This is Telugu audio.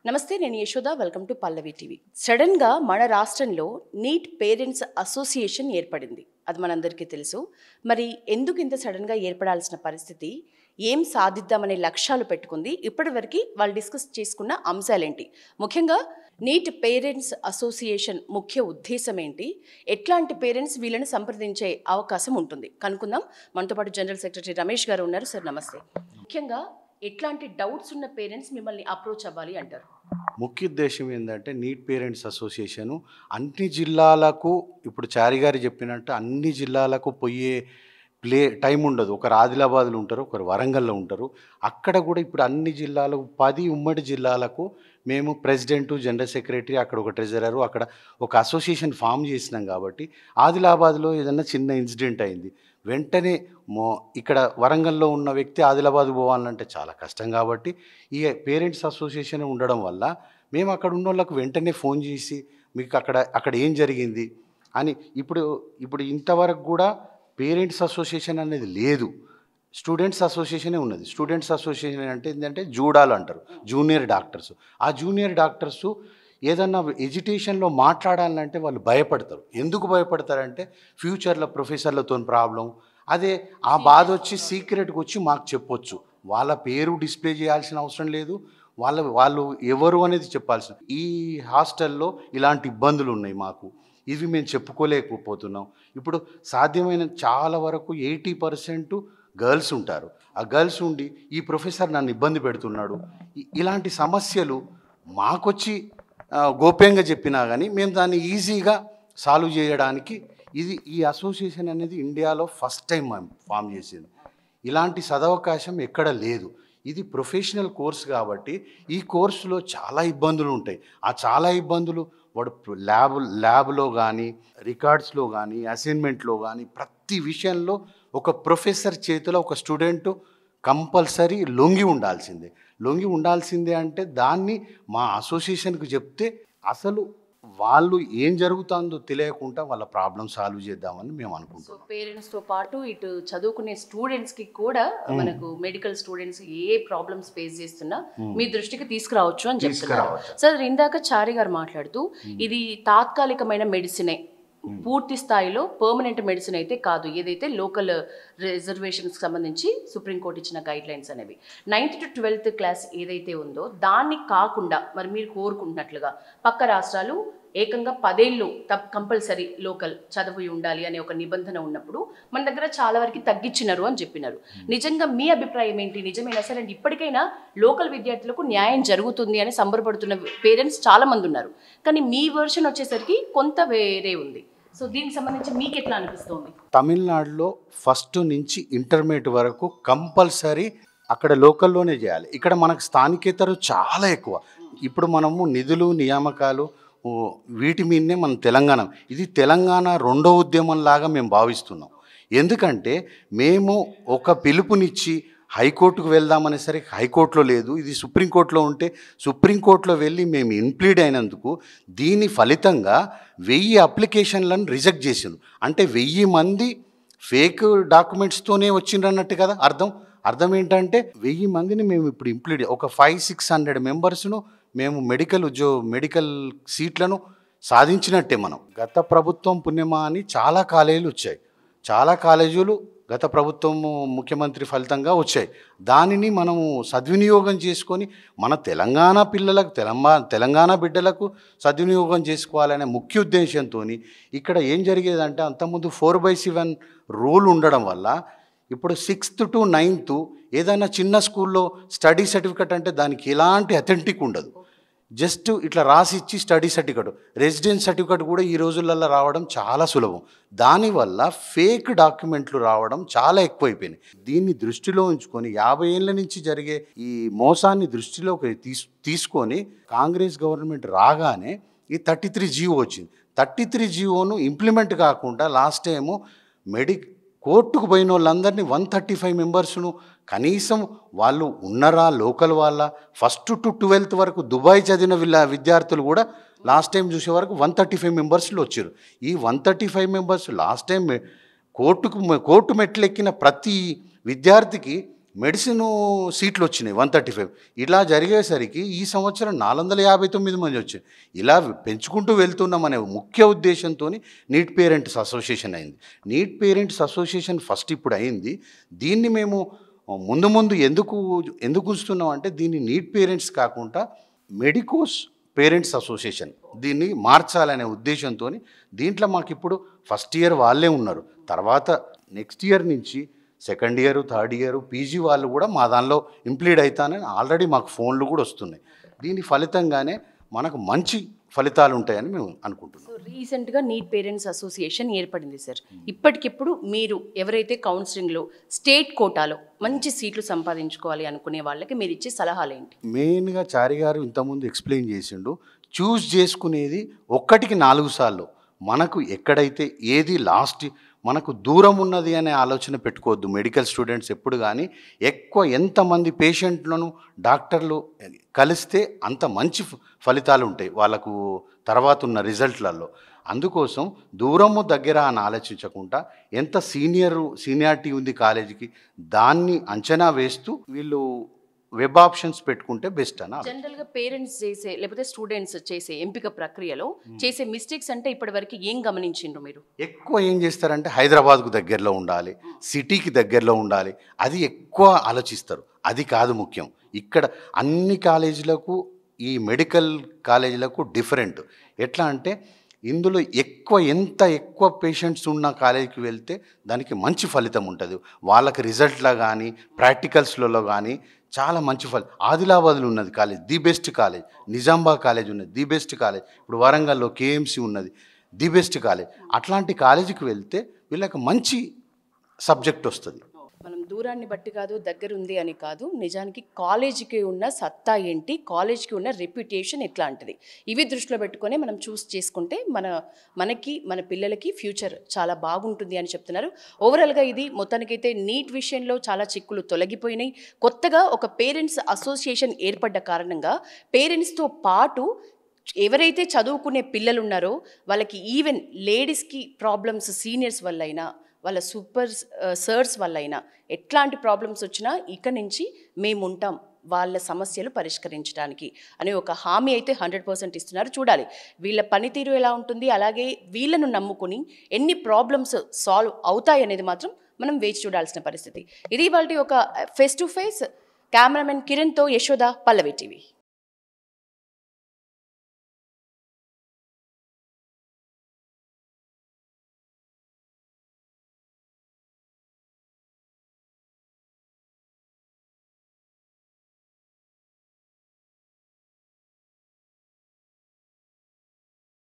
నమస్తే, నేను Yashoda. Welcome to Pallavi TV. సడన్గా మన రాష్ట్రంలో నీట్ పేరెంట్స్ అసోసియేషన్ ఏర్పడింది. అది మనందరికీ తెలుసు. మరి ఎందుకు ఇంత సడన్గా ఏర్పడాల్సిన పరిస్థితి, ఏం సాధిద్దామనే లక్ష్యాలు పెట్టుకుంది, ఇప్పటివరకు వాళ్ళు డిస్కస్ చేసుకున్న అంశాలేంటి, ముఖ్యంగా నీట్ పేరెంట్స్ అసోసియేషన్ ముఖ్య ఉద్దేశం ఏంటి, ఎట్లాంటి పేరెంట్స్ వీళ్ళని సంప్రదించే అవకాశం ఉంటుంది కనుక్కుందాం. మనతో పాటు జనరల్ సెక్రటరీ రమేష్ గారు ఉన్నారు. సార్ నమస్తే. ముఖ్యంగా ఎట్లాంటి డౌట్స్ ఉన్న పేరెంట్స్ మిమ్మల్ని అప్రోచ్ అవ్వాలి అంటారు? ముఖ్య ఉద్దేశం ఏంటంటే నీట్ పేరెంట్స్ అసోసియేషను అన్ని జిల్లాలకు, ఇప్పుడు చారి గారు చెప్పినట్టు అన్ని జిల్లాలకు పోయే టైం ఉండదు. ఒకరు ఆదిలాబాద్లో ఉంటారు, ఒకరు వరంగల్లో ఉంటారు. అక్కడ కూడా ఇప్పుడు అన్ని జిల్లాలకు 10 ఉమ్మడి జిల్లాలకు మేము ప్రెసిడెంటు, జనరల్ సెక్రటరీ, అక్కడ ఒక ట్రెజరరు, అక్కడ ఒక అసోసియేషన్ ఫామ్ చేసినాం. కాబట్టి ఆదిలాబాద్లో ఏదన్నా చిన్న ఇన్సిడెంట్ అయింది, వెంటనే ఇక్కడ వరంగల్లో ఉన్న వ్యక్తి ఆదిలాబాద్ పోవాలంటే చాలా కష్టం. కాబట్టి ఈ పేరెంట్స్ అసోసియేషన్ ఉండడం వల్ల మేము అక్కడ ఉన్న వాళ్ళకు వెంటనే ఫోన్ చేసి మీకు అక్కడ ఏం జరిగింది అని. ఇప్పుడు ఇంతవరకు కూడా పేరెంట్స్ అసోసియేషన్ అనేది లేదు, స్టూడెంట్స్ అసోసియేషనే ఉన్నది. స్టూడెంట్స్ అసోసియేషన్ అంటే ఏంటంటే జూడాలు అంటారు, జూనియర్ డాక్టర్స్. ఆ జూనియర్ డాక్టర్స్ ఏదన్నా ఎడ్యుకేషన్లో మాట్లాడాలంటే వాళ్ళు భయపడతారు. ఎందుకు భయపడతారంటే ఫ్యూచర్లో ప్రొఫెసర్లతో ప్రాబ్లం, అదే ఆ బాధ వచ్చి సీక్రెట్గా వచ్చి మాకు చెప్పొచ్చు. వాళ్ళ పేరు డిస్ప్లే చేయాల్సిన అవసరం లేదు, వాళ్ళు ఎవరు అనేది చెప్పాల్సిన. ఈ హాస్టల్లో ఇలాంటి ఇబ్బందులు ఉన్నాయి మాకు, ఇవి మేము చెప్పుకోలేకపోతున్నాం. ఇప్పుడు సాధ్యమైన చాలా వరకు 80% గర్ల్స్ ఉంటారు. ఆ గర్ల్స్ ఉండి ఈ ప్రొఫెసర్ నన్ను ఇబ్బంది పెడుతున్నాడు, ఇలాంటి సమస్యలు మాకొచ్చి గోప్యంగా చెప్పినా కానీ మేము దాన్ని ఈజీగా సాల్వ్ చేయడానికి ఈ అసోసియేషన్ అనేది ఇండియాలో ఫస్ట్ టైం మేము ఫామ్ చేసింది. ఇలాంటి సదవకాశం ఎక్కడ లేదు. ఇది ప్రొఫెషనల్ కోర్స్ కాబట్టి ఈ కోర్సులో చాలా ఇబ్బందులు ఉంటాయి. ఆ చాలా ఇబ్బందులు వాడు ల్యాబ్లో కానీ, రికార్డ్స్లో కానీ, అసైన్మెంట్లో కానీ, ప్రతి విషయంలో ఒక ప్రొఫెసర్ చేతిలో ఒక స్టూడెంట్ కంపల్సరీ లొంగి ఉండాల్సిందే. అంటే దాన్ని మా అసోసియేషన్కి చెప్తే అసలు వాళ్ళు ఏం జరుగుతుందో తెలియకుండా వాళ్ళ ప్రాబ్లం సాల్వ్ చేద్దామని మేము అనుకుంటున్నాం. పేరెంట్స్తో పాటు ఇటు చదువుకునే స్టూడెంట్స్కి కూడా, మనకు మెడికల్ స్టూడెంట్స్ ఏ ప్రాబ్లమ్స్ ఫేస్ చేస్తున్నా మీ దృష్టికి తీసుకురావచ్చు అని చెప్తున్నారు. సార్, ఇందాక చారి గారు మాట్లాడుతూ ఇది తాత్కాలికమైన మెడిసినే, పూర్తి స్థాయిలో పర్మనెంట్ మెడిసిన్ అయితే కాదు, ఏదైతే లోకల్ రిజర్వేషన్స్కి సంబంధించి సుప్రీంకోర్టు ఇచ్చిన గైడ్ లైన్స్ అనేవి 9th to 12th క్లాస్ ఏదైతే ఉందో దాన్ని కాకుండా మరి మీరు కోరుకుంటున్నట్లుగా పక్క రాష్ట్రాలు ఏకంగా 10 ఏళ్ళు కంపల్సరీ లోకల్ చదువు ఉండాలి అనే ఒక నిబంధన ఉన్నప్పుడు మన దగ్గర చాలా వరకు తగ్గించినారు అని చెప్పినారు. నిజంగా మీ అభిప్రాయం ఏంటి? నిజమేనా సరే అండి ఇప్పటికైనా లోకల్ విద్యార్థులకు న్యాయం జరుగుతుంది అని సంబరపడుతున్న పేరెంట్స్ చాలా మంది ఉన్నారు, కానీ మీ వర్షన్ వచ్చేసరికి కొంత వేరే ఉంది. సో దీనికి సంబంధించి మీకు ఎట్లా అనిపిస్తుంది? తమిళనాడులో ఫస్ట్ నుంచి ఇంటర్మీడియట్ వరకు కంపల్సరీ అక్కడ లోకల్లోనే చేయాలి. ఇక్కడ మనకు స్థానికేతరు చాలా ఎక్కువ. ఇప్పుడు మనము నిధులు, నియామకాలు వీటి మీదనే మన తెలంగాణ, ఇది తెలంగాణ రెండో ఉద్యమంలాగా మేము భావిస్తున్నాం. ఎందుకంటే మేము ఒక పిలుపునిచ్చి హైకోర్టుకు వెళ్దామనే సరికి హైకోర్టులో లేదు, ఇది సుప్రీంకోర్టులో ఉంటే సుప్రీంకోర్టులో వెళ్ళి మేము ఇన్ప్లీడ్ అయినందుకు దీని ఫలితంగా 1000 అప్లికేషన్లను రిజెక్ట్ చేసిండు. అంటే 1000 మంది ఫేక్ డాక్యుమెంట్స్తోనే వచ్చిండ్రన్నట్టు కదా అర్థం ఏంటంటే 1000 మందిని మేము ఇప్పుడు ఇంప్లీడ్, ఒక 500-600 మెంబర్స్ను మేము మెడికల్ సీట్లను సాధించినట్టే. మనం గత ప్రభుత్వం పుణ్యమా అని చాలా కాలేజీలు వచ్చాయి, చాలా కాలేజీలు గత ప్రభుత్వము ముఖ్యమంత్రి ఫలితంగా వచ్చాయి. దానిని మనము సద్వినియోగం చేసుకొని మన తెలంగాణ పిల్లలకు, తెలంగాణ బిడ్డలకు సద్వినియోగం చేసుకోవాలనే ముఖ్య ఉద్దేశంతో ఇక్కడ ఏం జరిగేదంటే అంతకుముందు 4/7 రూల్ ఉండడం వల్ల ఇప్పుడు 6th to 9th ఏదైనా చిన్న స్కూల్లో స్టడీ సర్టిఫికెట్ అంటే దానికి ఎలాంటి అథెంటిక్ ఉండదు, జస్ట్ ఇట్లా రాసి ఇచ్చి స్టడీ సర్టిఫికెట్, రెసిడెన్స్ సర్టిఫికెట్ కూడా ఈ రోజులలో రావడం చాలా సులభం. దానివల్ల ఫేక్ డాక్యుమెంట్లు రావడం చాలా ఎక్కువైపోయినాయి. దీన్ని దృష్టిలో ఉంచుకొని 50 ఏళ్ళ నుంచి జరిగే ఈ మోసాన్ని దృష్టిలోకి తీసుకొని కాంగ్రెస్ గవర్నమెంట్ రాగానే ఈ 33 జీవో వచ్చింది. 33 జీవోను ఇంప్లిమెంట్ కాకుండా లాస్ట్ టైము కోర్టుకు పోయిన వాళ్ళందరినీ 135 మెంబర్స్ను కనీసం వాళ్ళు ఉన్నరా లోకల్ వాళ్ళ, ఫస్ట్ to 12th వరకు దుబాయ్ చదివిన విద్యార్థులు కూడా లాస్ట్ టైం చూసే వరకు 135 మెంబర్స్లో వచ్చారు. ఈ 135 మెంబర్స్ లాస్ట్ టైం కోర్టు మెట్లెక్కిన ప్రతి విద్యార్థికి మెడిసిన్ సీట్లు వచ్చినాయి 135. ఇలా జరిగేసరికి ఈ సంవత్సరం 459 మంది వచ్చాయి. ఇలా పెంచుకుంటూ వెళ్తున్నామనే ముఖ్య ఉద్దేశంతో నీట్ పేరెంట్స్ అసోసియేషన్ అయింది. నీట్ పేరెంట్స్ అసోసియేషన్ ఫస్ట్ ఇప్పుడు అయింది. దీన్ని మేము ముందు ఎందుకు ఉంచుతున్నాం అంటే దీన్ని నీట్ పేరెంట్స్ కాకుండా మెడికోస్ పేరెంట్స్ అసోసియేషన్ దీన్ని మార్చాలనే ఉద్దేశంతో దీంట్లో మాకు ఇప్పుడు ఫస్ట్ ఇయర్ వాళ్ళే ఉన్నారు. తర్వాత నెక్స్ట్ ఇయర్ నుంచి second year, third year, PG వాళ్ళు కూడా మా దానిలో ఇంప్లీడ్ అవుతానని ఆల్రెడీ మాకు ఫోన్లు కూడా వస్తున్నాయి. దీని ఫలితంగానే మనకు మంచి ఫలితాలు ఉంటాయని మేము అనుకుంటున్నాం. సో రీసెంట్గా నీట్ పేరెంట్స్ అసోసియేషన్ ఏర్పడింది సార్. ఇప్పటికిప్పుడు మీరు ఎవరైతే కౌన్సిలింగ్లో స్టేట్ కోటాలో మంచి సీట్లు సంపాదించుకోవాలి అనుకునే వాళ్ళకి మీరు ఇచ్చే సలహాలు ఏంటి? మెయిన్గా చారి గారు ఇంతకుముందు ఎక్స్ప్లెయిన్ చేసిండు, చూస్ చేసుకునేది 1కి 4 సార్లు. మనకు ఎక్కడైతే ఏది లాస్ట్ మనకు దూరం ఉన్నది అనే ఆలోచన పెట్టుకోవద్దు. మెడికల్ స్టూడెంట్స్ ఎప్పుడు కానీ ఎక్కువ ఎంతమంది పేషెంట్లను డాక్టర్లు కలిస్తే అంత మంచి ఫలితాలు ఉంటాయి వాళ్ళకు తర్వాత ఉన్న రిజల్ట్లలో. అందుకోసం దూరము దగ్గర అని ఆలోచించకుండా ఎంత సీనియారిటీ ఉంది కాలేజీకి దాన్ని అంచనా వేస్తూ వీళ్ళు వెబ్ ఆప్షన్స్ పెట్టుకుంటే బెస్ట్ అన్న. జనరల్గా పేరెంట్స్ చేసే లేకపోతే స్టూడెంట్స్ చేసే ఎంపిక ప్రక్రియలో చేసే మిస్టేక్స్ అంటే ఇప్పటివరకు ఏం గమనించిండ్రు మీరు? ఎక్కువ ఏం చేస్తారంటే హైదరాబాద్కు దగ్గరలో ఉండాలి, సిటీకి దగ్గరలో ఉండాలి, అది ఎక్కువ ఆలోచిస్తారు. అది కాదు ముఖ్యం. ఇక్కడ అన్ని కాలేజీలకు ఈ మెడికల్ కాలేజీలకు డిఫరెంట్. ఎట్లా అంటే ఇందులో ఎంత ఎక్కువ పేషెంట్స్ ఉన్న కాలేజీకి వెళ్తే దానికి మంచి ఫలితం ఉంటుంది. వాళ్ళకి రిజల్ట్లో కానీ ప్రాక్టికల్స్లలో కానీ చాలా మంచి ఆదిలాబాద్లో ఉన్నది college the best college, Nizamabad college ఉన్నది ది బెస్ట్ కాలేజ్, ఇప్పుడు వరంగల్లో కేఎంసి ఉన్నది ది బెస్ట్ కాలేజ్. అట్లాంటి కాలేజీకి వెళ్తే వీళ్ళకి మంచి సబ్జెక్ట్ వస్తుంది. మనం దూరాన్ని బట్టి కాదు, దగ్గర ఉంది అని కాదు, నిజానికి కాలేజీకి ఉన్న సత్తా ఏంటి, కాలేజీకి ఉన్న రెప్యుటేషన్ ఎట్లాంటిది, ఇవి దృష్టిలో పెట్టుకొని మనం చూస్ చేసుకుంటే మనకి మన పిల్లలకి ఫ్యూచర్ చాలా బాగుంటుంది అని చెప్తున్నారు. ఓవరాల్గా ఇది మొత్తానికైతే నీట్ విషయంలో చాలా చిక్కులు తొలగిపోయినాయి. కొత్తగా ఒక పేరెంట్స్ అసోసియేషన్ ఏర్పడ్డ కారణంగా పేరెంట్స్తో పాటు ఎవరైతే చదువుకునే పిల్లలు ఉన్నారో వాళ్ళకి ఈవెన్ లేడీస్కి ప్రాబ్లమ్స్ సీనియర్స్ వల్ల అయినా వాళ్ళ సూపర్ సర్స్ వల్ల అయినా ఎట్లాంటి ప్రాబ్లమ్స్ వచ్చినా ఇక నుంచి మేము ఉంటాం వాళ్ళ సమస్యలు పరిష్కరించడానికి అనే ఒక హామీ అయితే 100% ఇస్తున్నారు. చూడాలి వీళ్ళ పనితీరు ఎలా ఉంటుంది, అలాగే వీళ్ళను నమ్ముకుని ఎన్ని ప్రాబ్లమ్స్ సాల్వ్ అవుతాయి అనేది మాత్రం మనం వేచి చూడాల్సిన పరిస్థితి. ఇది ఇవాల్టి ఒక ఫేస్ టు ఫేస్. కెమెరామెన్ కిరణ్తో యశోద, పల్లవి టీవీ.